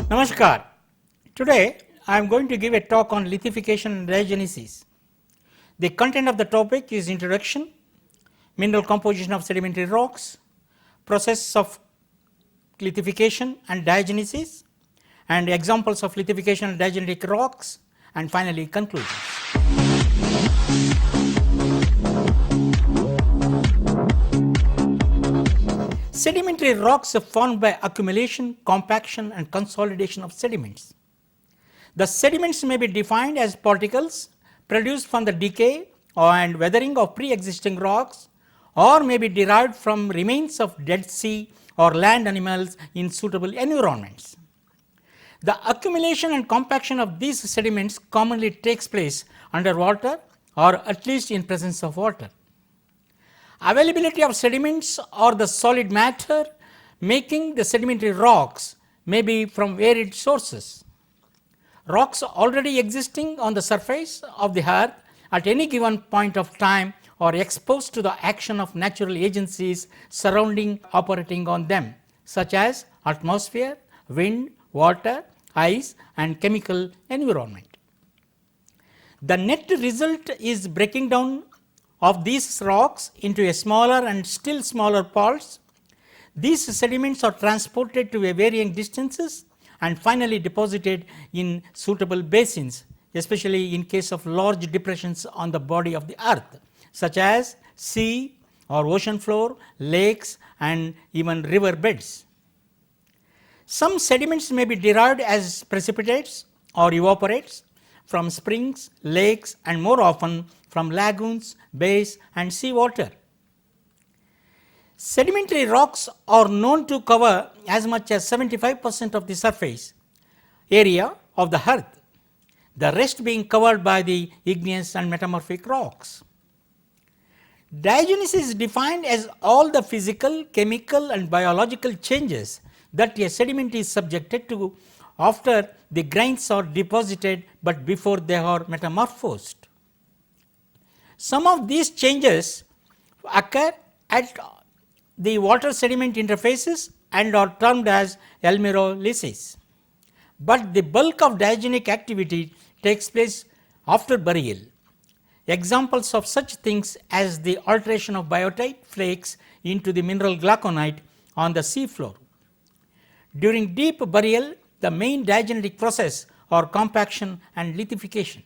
Namaskar. Today I am going to give a talk on lithification and diagenesis. The content of the topic is introduction, mineral composition of sedimentary rocks, process of lithification and diagenesis, and examples of lithification and diagenetic rocks, and finally conclusions. Sedimentary rocks are formed by accumulation, compaction and consolidation of sediments. The sediments may be defined as particles produced from the decay and weathering of pre-existing rocks, or may be derived from remains of dead sea or land animals in suitable environments. The accumulation and compaction of these sediments commonly takes place underwater or at least in presence of water. Availability of sediments or the solid matter making the sedimentary rocks may be from varied sources. Rocks already existing on the surface of the earth at any given point of time are exposed to the action of natural agencies surrounding operating on them, such as atmosphere, wind, water, ice and chemical environment. The net result is breaking down of these rocks into a smaller and still smaller parts. These sediments are transported to a varying distances and finally deposited in suitable basins, especially in case of large depressions on the body of the earth, such as sea or ocean floor, lakes and even river beds. Some sediments may be derived as precipitates or evaporates from springs, lakes and more often from lagoons, bays and sea water. Sedimentary rocks are known to cover as much as 75% of the surface area of the earth, the rest being covered by the igneous and metamorphic rocks. Diagenesis is defined as all the physical, chemical and biological changes that a sediment is subjected to after the grains are deposited but before they are metamorphosed. Some of these changes occur at the water sediment interfaces and are termed as almirolysis, but the bulk of diagenic activity takes place after burial. Examples of such things as the alteration of biotite flakes into the mineral glauconite on the sea floor. During deep burial, the main diagenetic process are compaction and lithification.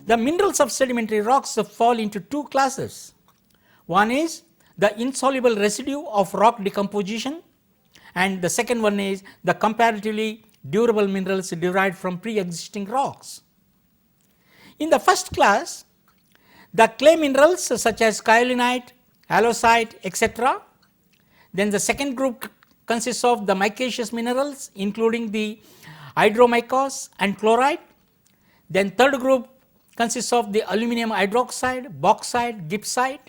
The minerals of sedimentary rocks fall into two classes. One is the insoluble residue of rock decomposition, and the second one is the comparatively durable minerals derived from pre-existing rocks. In the first class, the clay minerals such as kaolinite, halloysite, etc. Then the second group consists of the micaceous minerals including the hydromicas and chlorite. Then third group consists of the aluminum hydroxide, bauxite, gibbsite.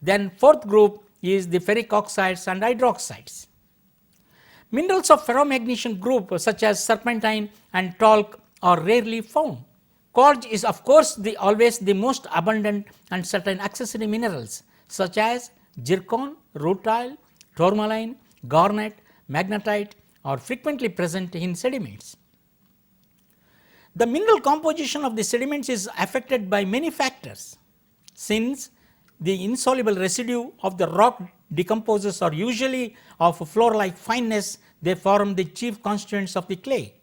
Then fourth group is the ferric oxides and hydroxides. Minerals of ferromagnesian group such as serpentine and talc are rarely found. Quartz is of course always the most abundant, and certain accessory minerals such as zircon, rutile, tourmaline, garnet, magnetite are frequently present in sediments. The mineral composition of the sediments is affected by many factors. Since the insoluble residue of the rock decomposes are usually of floor-like fineness, they form the chief constituents of the clay.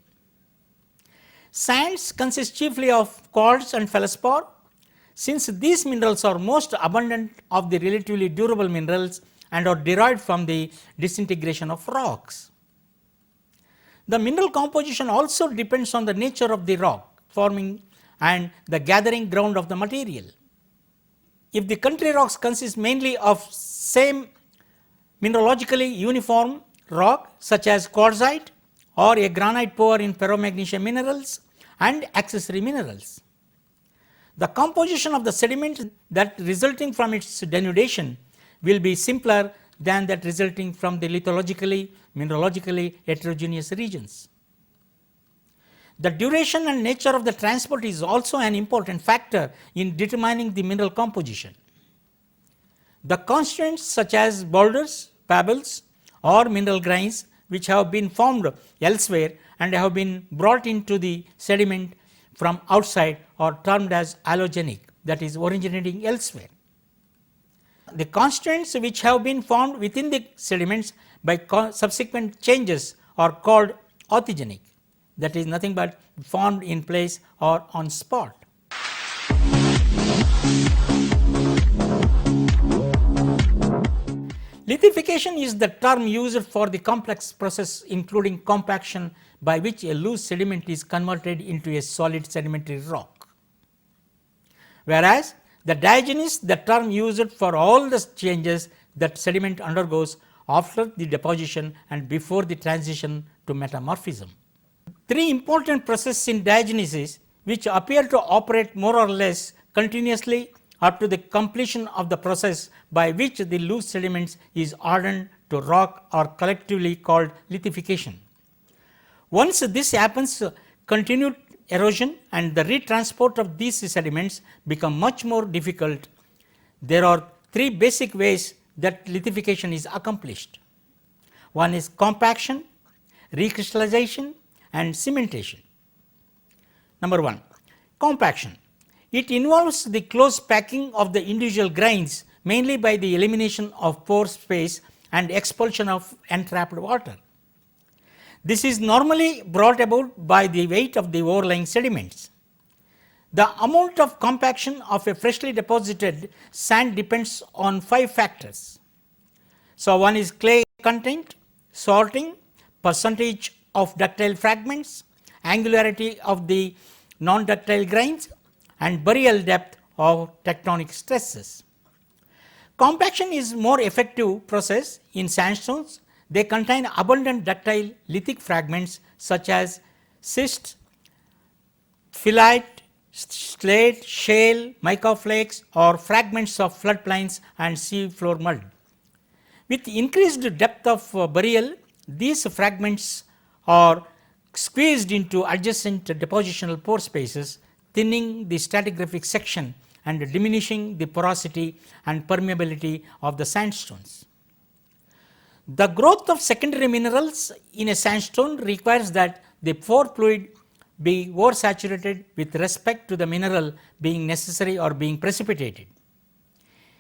Sands consist chiefly of quartz and feldspar. Since these minerals are most abundant of the relatively durable minerals and are derived from the disintegration of rocks. The mineral composition also depends on the nature of the rock forming and the gathering ground of the material. If the country rocks consist mainly of same mineralogically uniform rock such as quartzite or a granite poor in ferromagnesian minerals and accessory minerals, The composition of the sediment that resulting from its denudation will be simpler than that resulting from the lithologically, mineralogically heterogeneous regions. The duration and nature of the transport is also an important factor in determining the mineral composition. The constituents such as boulders, pebbles or mineral grains which have been formed elsewhere and have been brought into the sediment from outside are termed as allogenic, that is originating elsewhere. The constituents which have been formed within the sediments by subsequent changes are called orthogenic, that is nothing but formed in place or on spot. Lithification is the term used for the complex process including compaction by which a loose sediment is converted into a solid sedimentary rock. Whereas the Diagenesis, the term used for all the changes that sediment undergoes after the deposition and before the transition to metamorphism. Three important processes in Diagenesis which appear to operate more or less continuously up to the completion of the process by which the loose sediments is hardened to rock are collectively called lithification. Once this happens, continued erosion and the retransport of these sediments become much more difficult. There are three basic ways that lithification is accomplished. One is compaction, recrystallization and cementation. Number 1, compaction. It involves the close packing of the individual grains mainly by the elimination of pore space and expulsion of entrapped water. This is normally brought about by the weight of the overlying sediments. The amount of compaction of a freshly deposited sand depends on 5 factors. So, one is clay content, sorting, percentage of ductile fragments, angularity of the non-ductile grains and burial depth of tectonic stresses. Compaction is more effective process in sandstones. They contain abundant ductile lithic fragments such as schist, phyllite, slate, shale, mica flakes or fragments of floodplains and sea floor mud. With increased depth of burial, these fragments are squeezed into adjacent depositional pore spaces, thinning the stratigraphic section and diminishing the porosity and permeability of the sandstones. The growth of secondary minerals in a sandstone requires that the pore fluid be oversaturated with respect to the mineral being necessary or being precipitated.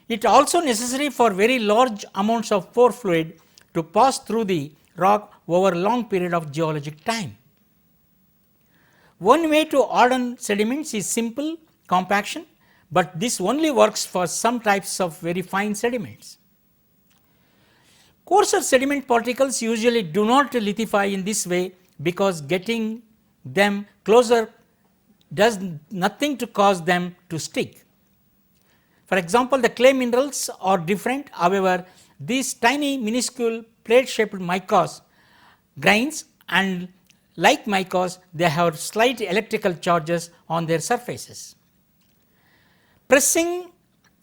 It is also necessary for very large amounts of pore fluid to pass through the rock over a long period of geologic time. One way to harden sediments is simple compaction, but this only works for some types of very fine sediments. Coarser sediment particles usually do not lithify in this way because getting them closer does nothing to cause them to stick. For example, the clay minerals are different. However, these tiny minuscule plate shaped micas grains and like micas, they have slight electrical charges on their surfaces. Pressing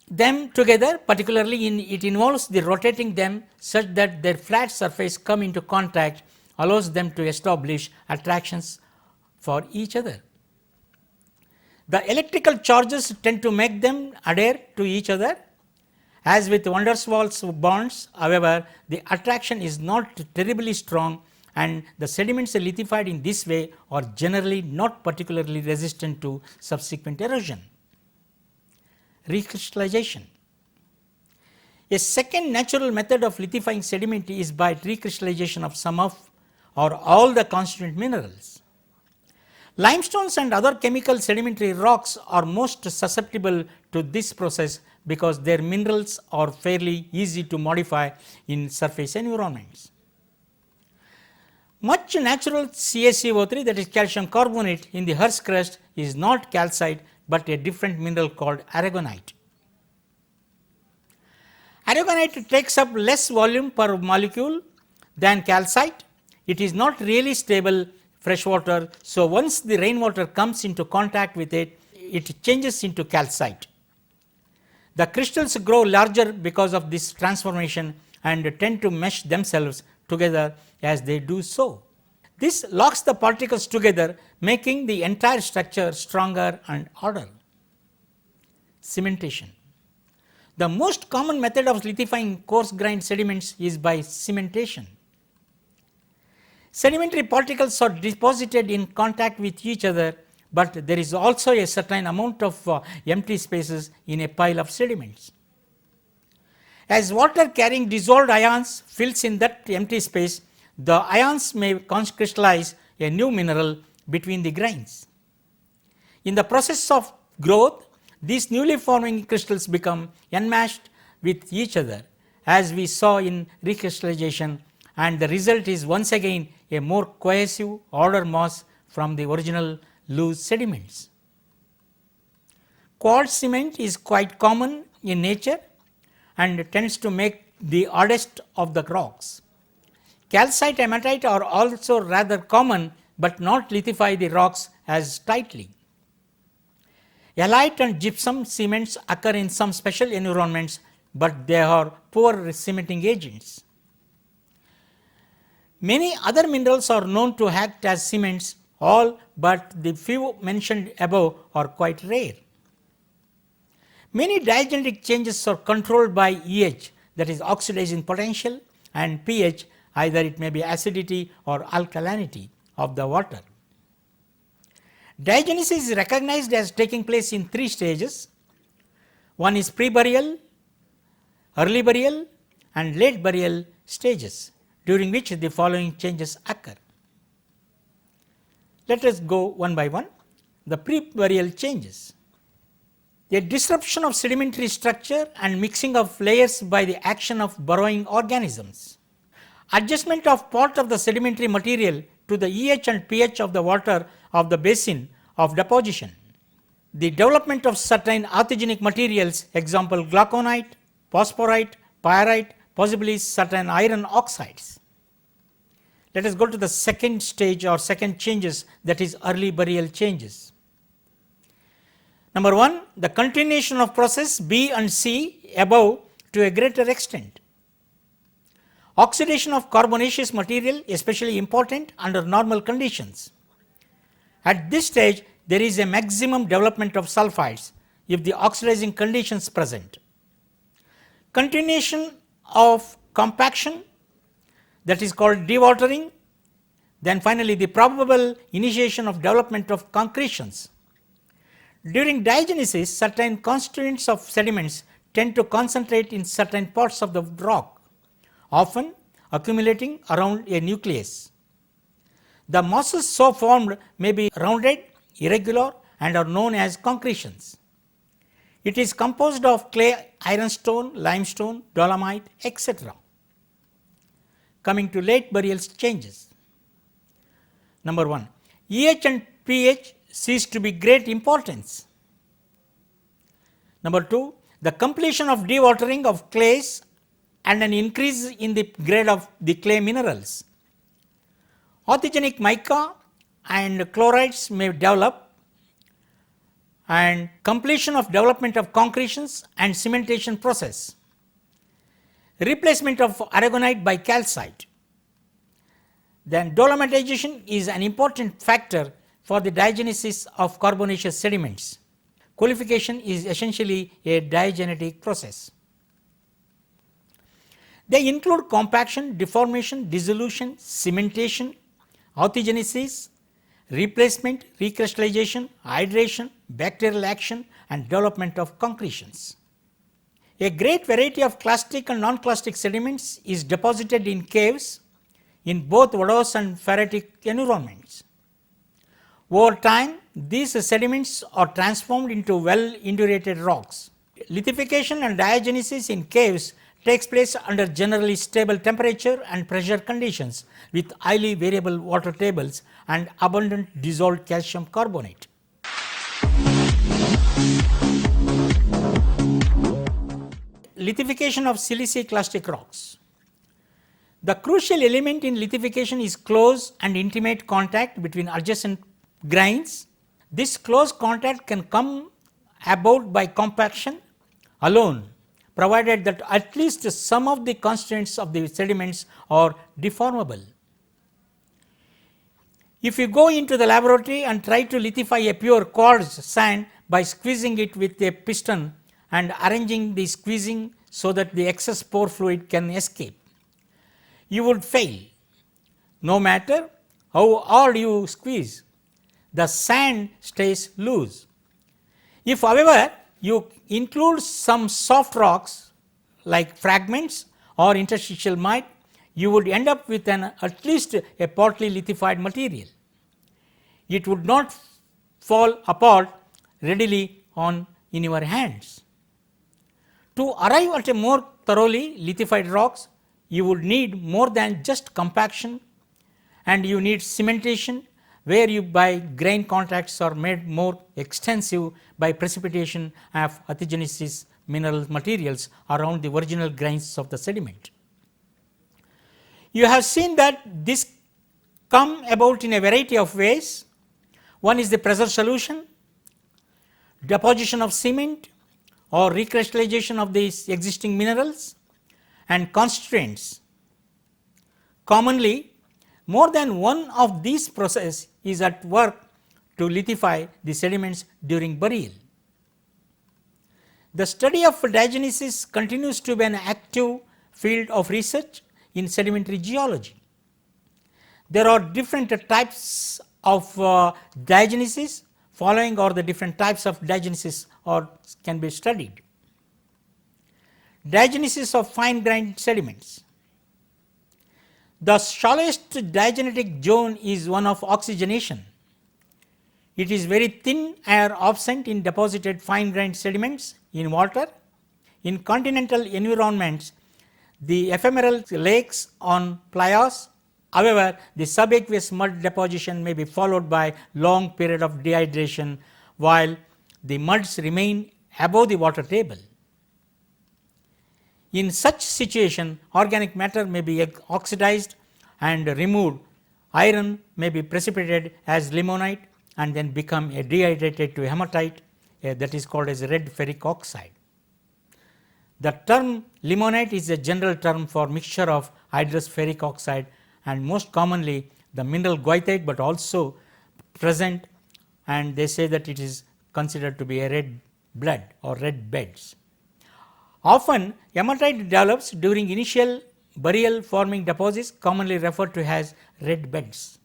them together, particularly it involves the rotating them such that their flat surface come into contact, allows them to establish attractions for each other. The electrical charges tend to make them adhere to each other. As with van der Waals bonds, however, the attraction is not terribly strong and the sediments lithified in this way are generally not particularly resistant to subsequent erosion. Recrystallization. A second natural method of lithifying sediment is by recrystallization of some of or all the constituent minerals. Limestones and other chemical sedimentary rocks are most susceptible to this process because their minerals are fairly easy to modify in surface environments. Much natural CaCO3, that is calcium carbonate, in the earth's crust is not calcite but a different mineral called aragonite. Aragonite takes up less volume per molecule than calcite. It is not really stable freshwater, so once the rainwater comes into contact with it, it changes into calcite. The crystals grow larger because of this transformation and tend to mesh themselves together as they do so. This locks the particles together, making the entire structure stronger and harder. Cementation. The most common method of lithifying coarse grained sediments is by cementation. Sedimentary particles are deposited in contact with each other, but there is also a certain amount of empty spaces in a pile of sediments. As water carrying dissolved ions fills in that empty space, the ions may crystallize a new mineral between the grains. In the process of growth, these newly forming crystals become enmeshed with each other, as we saw in recrystallization, and the result is once again a more cohesive order mass from the original loose sediments. Quartz cement is quite common in nature and tends to make the hardest of the rocks. Calcite hematite are also rather common, but not lithify the rocks as tightly. Halite and gypsum cements occur in some special environments, but they are poor cementing agents. Many other minerals are known to act as cements, all but the few mentioned above are quite rare. Many diagenetic changes are controlled by EH, that is oxidizing potential, and pH, either it may be acidity or alkalinity of the water. Diagenesis is recognized as taking place in 3 stages. One is pre-burial, early burial and late burial stages, during which the following changes occur. Let us go one by one. The pre-burial changes. A disruption of sedimentary structure and mixing of layers by the action of burrowing organisms. Adjustment of part of the sedimentary material to the EH and pH of the water of the basin of deposition. The development of certain orthogenic materials, example glauconite, phosphorite, pyrite, possibly certain iron oxides. Let us go to the second stage or second changes, that is early burial changes. Number 1, the continuation of process B and C above to a greater extent. Oxidation of carbonaceous material especially important under normal conditions. At this stage, there is a maximum development of sulfides if the oxidizing conditions present. Continuation of compaction, that is called dewatering. Then finally, the probable initiation of development of concretions. During diagenesis, certain constituents of sediments tend to concentrate in certain parts of the rock, often accumulating around a nucleus. The masses so formed may be rounded, irregular, and are known as concretions. It is composed of clay, ironstone, limestone, dolomite, etc. Coming to late burial changes. Number 1, EH and pH cease to be great importance. Number 2, the completion of dewatering of clays and an increase in the grade of the clay minerals. Orthogenic mica and chlorides may develop, and completion of development of concretions and cementation process. Replacement of aragonite by calcite. Then dolomitization is an important factor for the diagenesis of carbonaceous sediments. Qualification is essentially a diagenetic process. They include compaction, deformation, dissolution, cementation, orthogenesis, replacement, recrystallization, hydration, bacterial action, and development of concretions. A great variety of clastic and non-clastic sediments is deposited in caves in both vadose and ferritic environments. Over time, these sediments are transformed into well indurated rocks. Lithification and diagenesis in caves takes place under generally stable temperature and pressure conditions with highly variable water tables and abundant dissolved calcium carbonate. Lithification of siliciclastic rocks. The crucial element in lithification is close and intimate contact between adjacent grains. This close contact can come about by compaction alone, provided that at least some of the constituents of the sediments are deformable. If you go into the laboratory and try to lithify a pure quartz sand by squeezing it with a piston and arranging the squeezing so that the excess pore fluid can escape, you would fail. No matter how hard you squeeze, the sand stays loose. If, however, you include some soft rocks like fragments or interstitial mud, you would end up with at least a partly lithified material. It would not fall apart readily in your hands. To arrive at a more thoroughly lithified rocks, you would need more than just compaction, and you need cementation, where you by grain contacts are made more extensive by precipitation of Diagenesis mineral materials around the original grains of the sediment. You have seen that this come about in a variety of ways. One is the pressure solution, deposition of cement or recrystallization of these existing minerals, and constraints. Commonly, more than one of these processes is at work to lithify the sediments during burial. The study of diagenesis continues to be an active field of research in sedimentary geology. There are different types of diagenesis. Following are the different types of diagenesis can be studied. Diagenesis of fine grained sediments. The shallowest diagenetic zone is one of oxygenation. It is very thin air absent in deposited fine grained sediments in water. In continental environments, the ephemeral lakes on playas. However, the subaqueous mud deposition may be followed by long period of dehydration, while the muds remain above the water table. In such situation, organic matter may be oxidized and removed. Iron may be precipitated as limonite and then become dehydrated to hematite, that is called as red ferric oxide. The term limonite is a general term for mixture of hydrous ferric oxide and most commonly the mineral goethite, but also present, and they say that it is considered to be a red blood or red beds. Often hematite develops during initial burial forming deposits commonly referred to as red beds.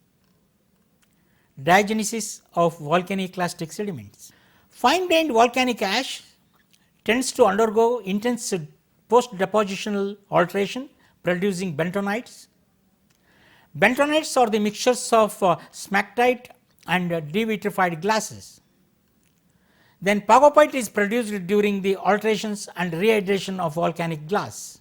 Diagenesis of volcanic clastic sediments. Fine grained volcanic ash tends to undergo intense post depositional alteration producing bentonites. Bentonites are the mixtures of smectite and devitrified glasses. Then pagopite is produced during the alterations and rehydration of volcanic glass.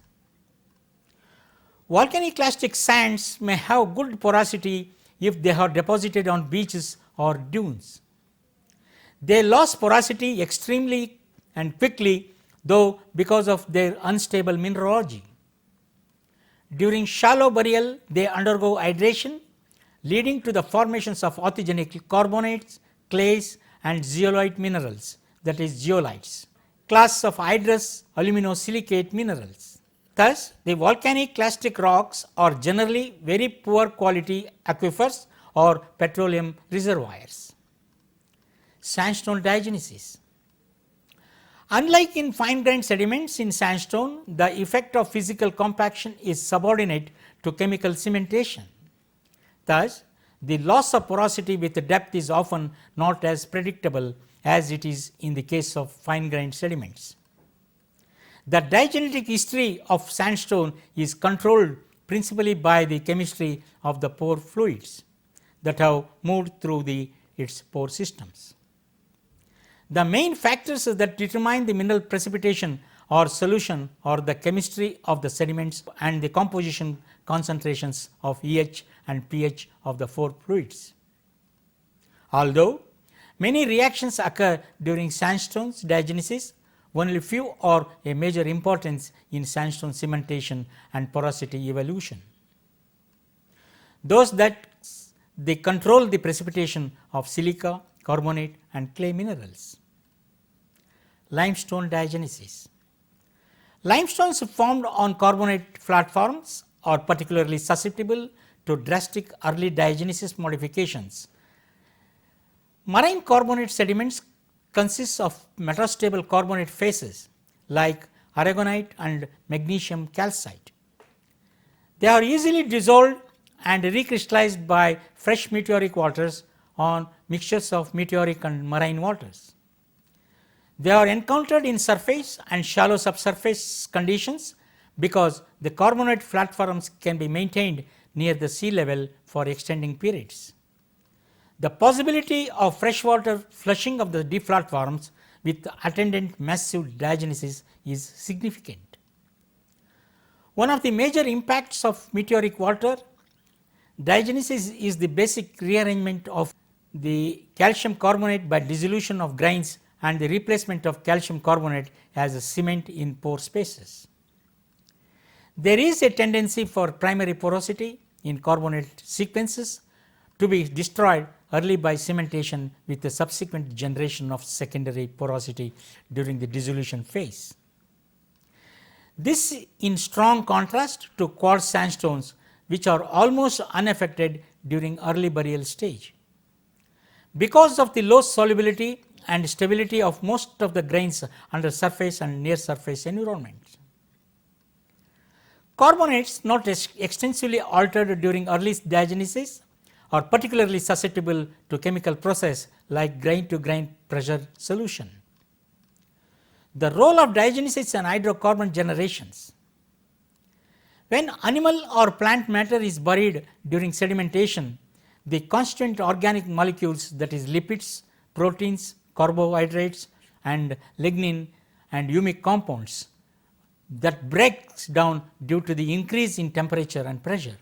Volcanic clastic sands may have good porosity if they are deposited on beaches or dunes. They lose porosity extremely and quickly, though, because of their unstable mineralogy. During shallow burial, they undergo hydration, leading to the formations of orthogenic carbonates, clays, and zeolite minerals, that is zeolites, class of hydrous aluminosilicate minerals. Thus, the volcanic clastic rocks are generally very poor quality aquifers or petroleum reservoirs. Sandstone diagenesis. Unlike in fine grained sediments in sandstone, the effect of physical compaction is subordinate to chemical cementation. Thus, the loss of porosity with depth is often not as predictable as it is in the case of fine grained sediments. The diagenetic history of sandstone is controlled principally by the chemistry of the pore fluids that have moved through its pore systems. The main factors that determine the mineral precipitation or solution are the chemistry of the sediments and the composition concentrations of EH and pH of the pore fluids. Although many reactions occur during sandstone's diagenesis, only few are a major importance in sandstone cementation and porosity evolution. Those that they control the precipitation of silica, carbonate and clay minerals. Limestone diagenesis. Limestones formed on carbonate platforms are particularly susceptible to drastic early diagenesis modifications. Marine carbonate sediments consist of metastable carbonate phases like aragonite and magnesium calcite. They are easily dissolved and recrystallized by fresh meteoric waters on mixtures of meteoric and marine waters. They are encountered in surface and shallow subsurface conditions because the carbonate platforms can be maintained near the sea level for extending periods. The possibility of freshwater flushing of the deep platforms with attendant massive diagenesis is significant. One of the major impacts of meteoric water diagenesis is the basic rearrangement of the calcium carbonate by dissolution of grains and the replacement of calcium carbonate as a cement in pore spaces. There is a tendency for primary porosity in carbonate sequences to be destroyed early by cementation with the subsequent generation of secondary porosity during the dissolution phase. This in strong contrast to quartz sandstones, which are almost unaffected during early burial stage. Because of the low solubility and stability of most of the grains under surface and near surface environments. Carbonates not extensively altered during early diagenesis are particularly susceptible to chemical process like grain to grain pressure solution. The role of diagenesis and hydrocarbon generations. When animal or plant matter is buried during sedimentation, the constituent organic molecules, that is lipids, proteins, carbohydrates and lignin and humic compounds, that breaks down due to the increase in temperature and pressure.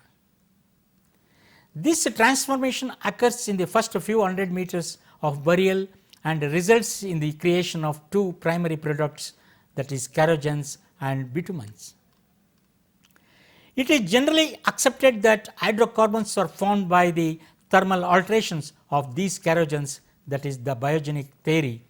This transformation occurs in the first few hundred meters of burial and results in the creation of two primary products, that is kerogens and bitumens. It is generally accepted that hydrocarbons are formed by the thermal alterations of these kerogens, that is the biogenic theory.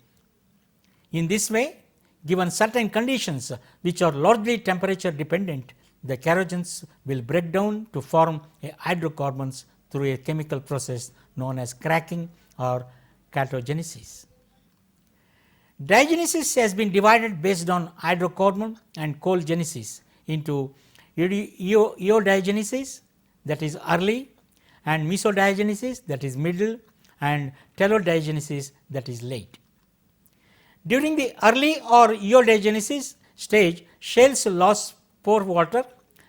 In this way, given certain conditions which are largely temperature dependent, the kerogens will break down to form hydrocarbons through a chemical process known as cracking or catogenesis. Diagenesis has been divided based on hydrocarbon and coal genesis into eodiagenesis, that is early, and mesodiagenesis, that is middle, and telodiagenesis, that is late. During the early or eodiagenesis stage, shales lost pore water,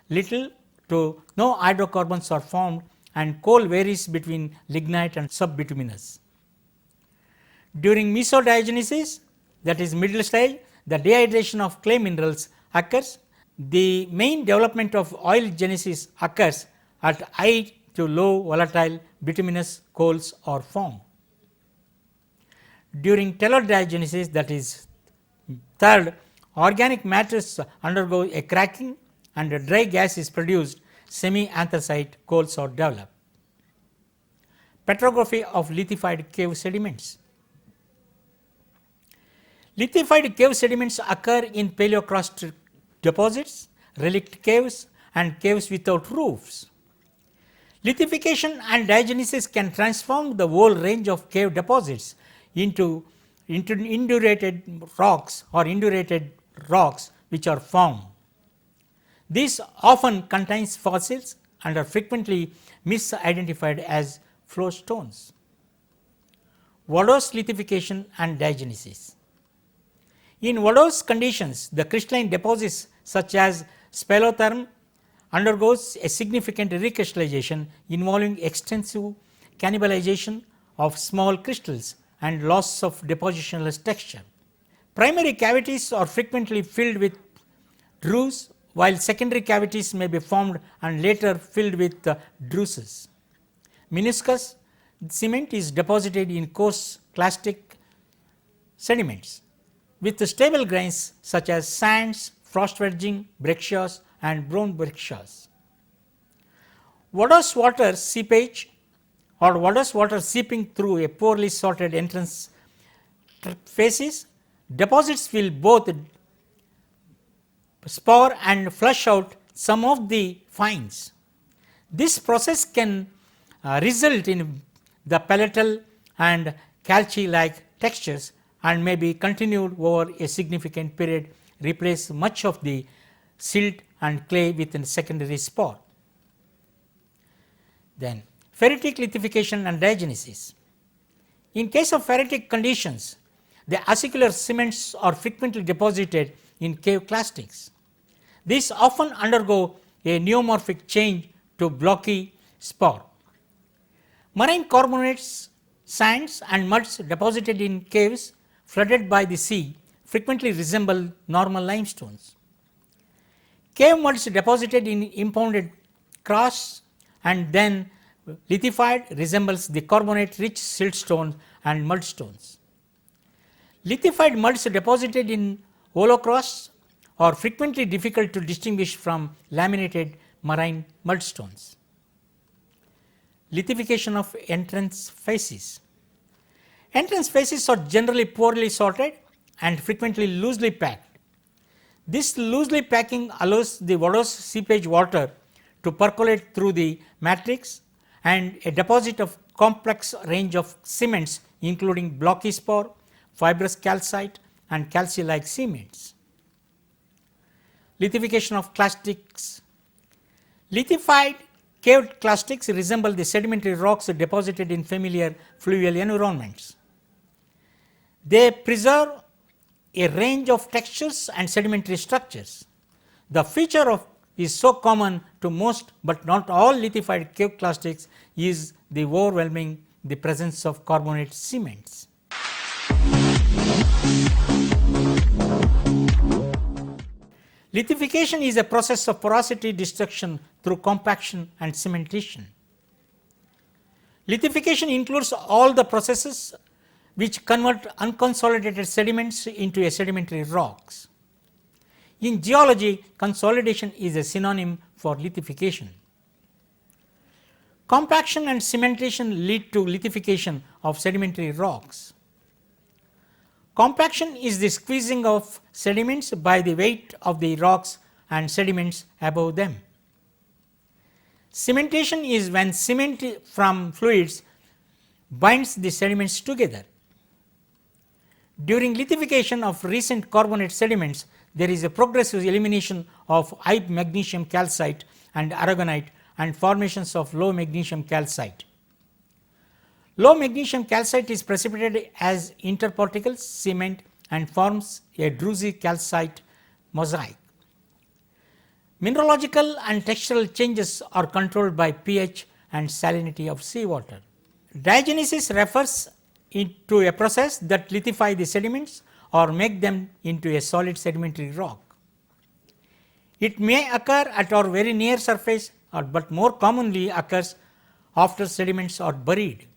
little to no hydrocarbons are formed, and coal varies between lignite and subbituminous. During mesodiagenesis, that is middle stage, the dehydration of clay minerals occurs. The main development of oil genesis occurs at high to low volatile bituminous coals are formed. During telodiagenesis, that is third, organic matters undergo a cracking and a dry gas is produced, semi-anthracite coals are developed. Petrography of lithified cave sediments. Lithified cave sediments occur in paleocrust deposits, relict caves and caves without roofs. Lithification and diagenesis can transform the whole range of cave deposits into indurated rocks or indurated rocks which are formed. This often contains fossils and are frequently misidentified as flow stones. Vadose lithification and diagenesis. In vadose conditions, the crystalline deposits such as spelotherm undergoes a significant recrystallization involving extensive cannibalization of small crystals and loss of depositional texture. Primary cavities are frequently filled with druce, while secondary cavities may be formed and later filled with druces. Meniscus cement is deposited in coarse clastic sediments with stable grains such as sands, frost wedging, breccias and brown breccias. Vadose water seepage or odorous water seeping through a poorly sorted entrance faces, deposits will both spur and flush out some of the fines. This process can result in the palatal and calci like textures and may be continued over a significant period, replace much of the silt and clay within secondary spore. Then ferritic lithification and diagenesis. In case of ferritic conditions, the acicular cements are frequently deposited in cave clastics. These often undergo a neomorphic change to blocky spore. Marine carbonates, sands and muds deposited in caves flooded by the sea frequently resemble normal limestones. Cave muds deposited in impounded crasts and then lithified resembles the carbonate rich siltstone and mudstones. Lithified muds deposited in holocrosts are frequently difficult to distinguish from laminated marine mudstones. Lithification of entrance faces. Entrance faces are generally poorly sorted and frequently loosely packed. This loosely packing allows the odorous seepage water to percolate through the matrix and a deposit of complex range of cements including blocky spore, fibrous calcite and calci-like cements. Lithification of clastics. Lithified caved clastics resemble the sedimentary rocks deposited in familiar fluvial environments. They preserve a range of textures and sedimentary structures. The feature is so common to most but not all lithified cave clastics is the overwhelming the presence of carbonate cements. Lithification is a process of porosity destruction through compaction and cementation. Lithification includes all the processes which convert unconsolidated sediments into a sedimentary rocks. In geology, consolidation is a synonym for lithification. Compaction and cementation lead to lithification of sedimentary rocks. Compaction is the squeezing of sediments by the weight of the rocks and sediments above them. Cementation is when cement from fluids binds the sediments together. During lithification of recent carbonate sediments, there is a progressive elimination of high magnesium calcite and aragonite and formations of low magnesium calcite. Low magnesium calcite is precipitated as interparticle cement and forms a druzy calcite mosaic. Mineralogical and textural changes are controlled by pH and salinity of seawater. Diagenesis refers to a process that lithifies the sediments or make them into a solid sedimentary rock. It may occur at or very near surface but more commonly occurs after sediments are buried.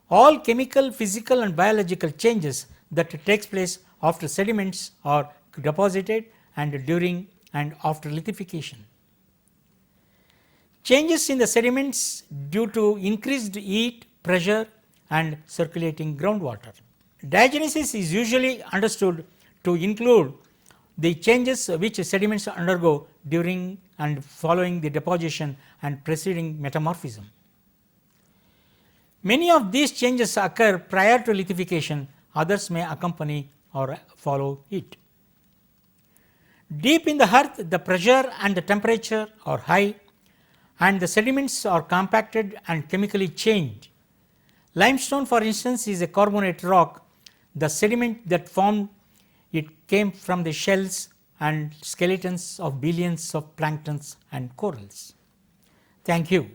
All chemical, physical and biological changes that takes place after sediments are deposited and during and after lithification. Changes in the sediments due to increased heat, pressure and circulating groundwater. Diagenesis is usually understood to include the changes which sediments undergo during and following the deposition and preceding metamorphism. Many of these changes occur prior to lithification, others may accompany or follow it. Deep in the earth, the pressure and the temperature are high and the sediments are compacted and chemically changed. Limestone, for instance, is a carbonate rock. The sediment that formed it came from the shells and skeletons of billions of planktons and corals. Thank you.